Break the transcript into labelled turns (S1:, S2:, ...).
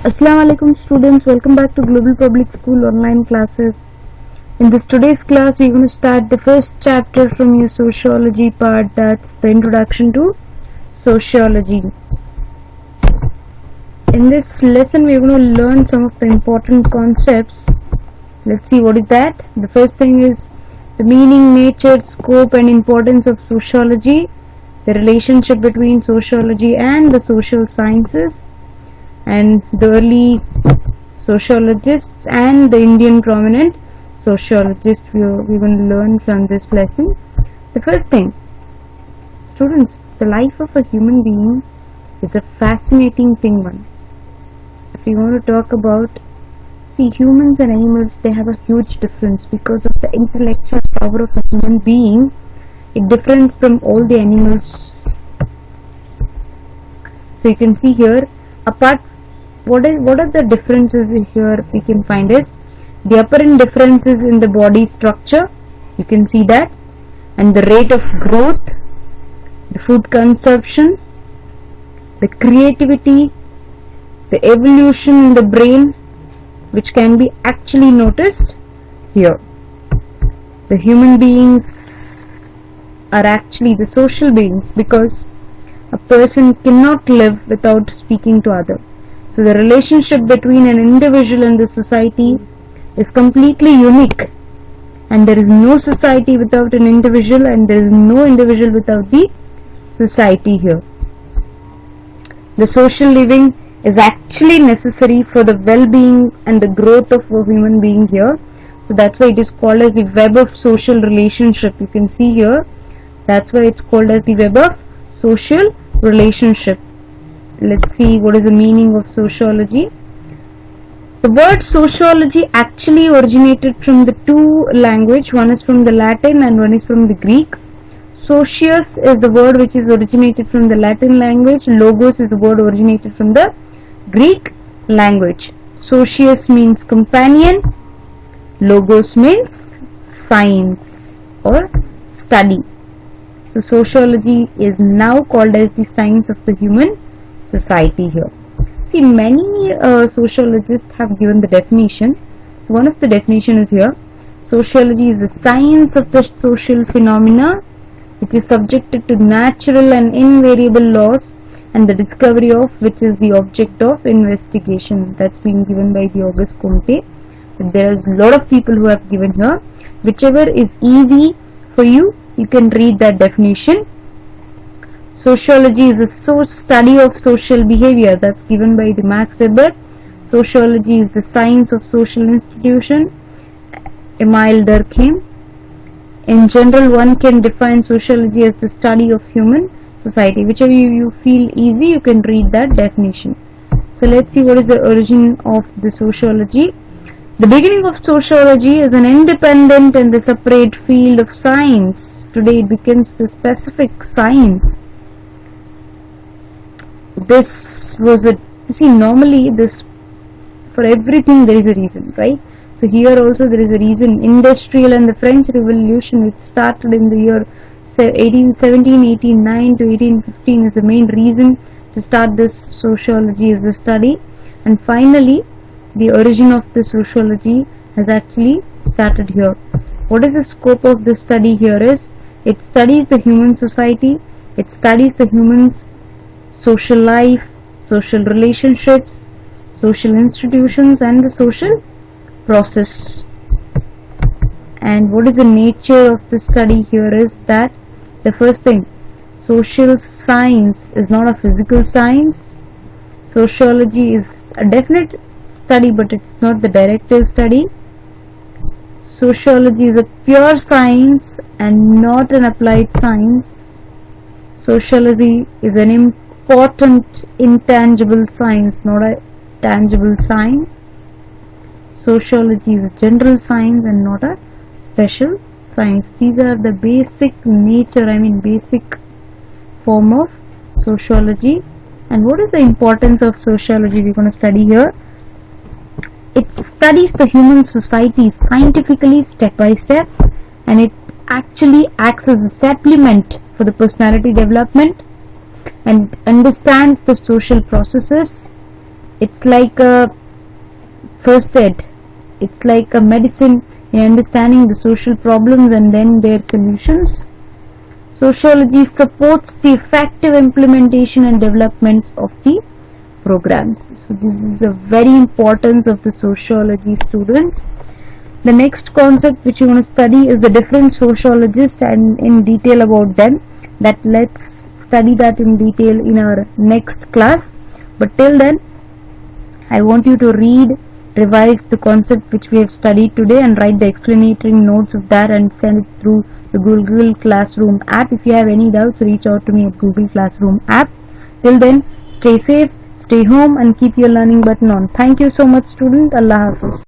S1: Assalamu alaikum students, welcome back to Global Public School online classes. In this today's class we're going to start the first chapter from your sociology part, that's the introduction to sociology. In this lesson we're going to learn some of the important concepts. Let's see what is that. The first thing is the meaning, nature, scope and importance of sociology, the relationship between sociology and the social sciences, and the early sociologists and the Indian prominent sociologists we're going to learn from this lesson. The first thing, students, the life of a human being is a fascinating thing one. If we want to talk about, see, humans and animals, they have a huge difference because of the intellectual power of a human being. It differs from all the animals. So you can see here, apart what are the differences here we can find is the apparent differences in the body structure, you can see that, and the rate of growth, the food consumption, the creativity, the evolution in the brain, which can be actually noticed here. The human beings are actually the social beings because a person cannot live without speaking to others. So the relationship between an individual and the society is completely unique, and there is no society without an individual, and there is no individual without the society here. The social living is actually necessary for the well-being and the growth of a human being here. So that's why it is called as the web of social relationship. You can see here, that's why it's called as the web of social relationship. Let's see what is the meaning of sociology. The word sociology actually originated from the two languages. One is from the Latin and one is from the Greek. Socius is the word which is originated from the Latin language. Logos is the word originated from the Greek language. Socius means companion. Logos means science or study. So sociology is now called as the science of the human society here. See, many sociologists have given the definition. So one of the definition is here: sociology is the science of the social phenomena which is subjected to natural and invariable laws, and the discovery of which is the object of investigation. That's been given by the Auguste Comte. There's a lot of people who have given here. Whichever is easy for you, you can read that definition. Sociology is the study of social behavior, that's given by the Max Weber. Sociology is the science of social institution, Emile Durkheim. In general, one can define sociology as the study of human society. Whichever you feel easy, you can read that definition. So let's see what is the origin of the sociology. The beginning of sociology is an independent and the separate field of science. Today it becomes the specific science. This was normally this, for everything there is a reason, right? So here also there is a reason. Industrial and the French Revolution, which started in the year 1809 to 1815, is the main reason to start this sociology as a study. And finally the origin of the sociology has actually started here. What is the scope of this study here is, it studies the human society, it studies the humans social life, social relationships, social institutions and the social process. And what is the nature of the study here is that, the first thing, social science is not a physical science. Sociology is a definite study but it's not the directive study. Sociology is a pure science and not an applied science. Sociology is an important intangible science, not a tangible science. Sociology is a general science and not a special science. These are the basic nature, basic form of sociology. And what is the importance of sociology we're going to study here? It studies the human society scientifically step by step, and it actually acts as a supplement for the personality development and understands the social processes It's like a first aid. It's like a medicine in understanding the social problems and then their solutions. Sociology supports the effective implementation and development of the programs. So this is a very importance of the sociology, students. The next concept which you want to study is the different sociologists and in detail about them. That let's study that in detail in our next class. But till then, I want you to read, revise the concept which we have studied today and write the explanatory notes of that and send it through the Google Classroom app. If you have any doubts, reach out to me at Google Classroom app. Till then, stay safe, stay home and keep your learning button on. Thank you so much, student. Allah Hafiz.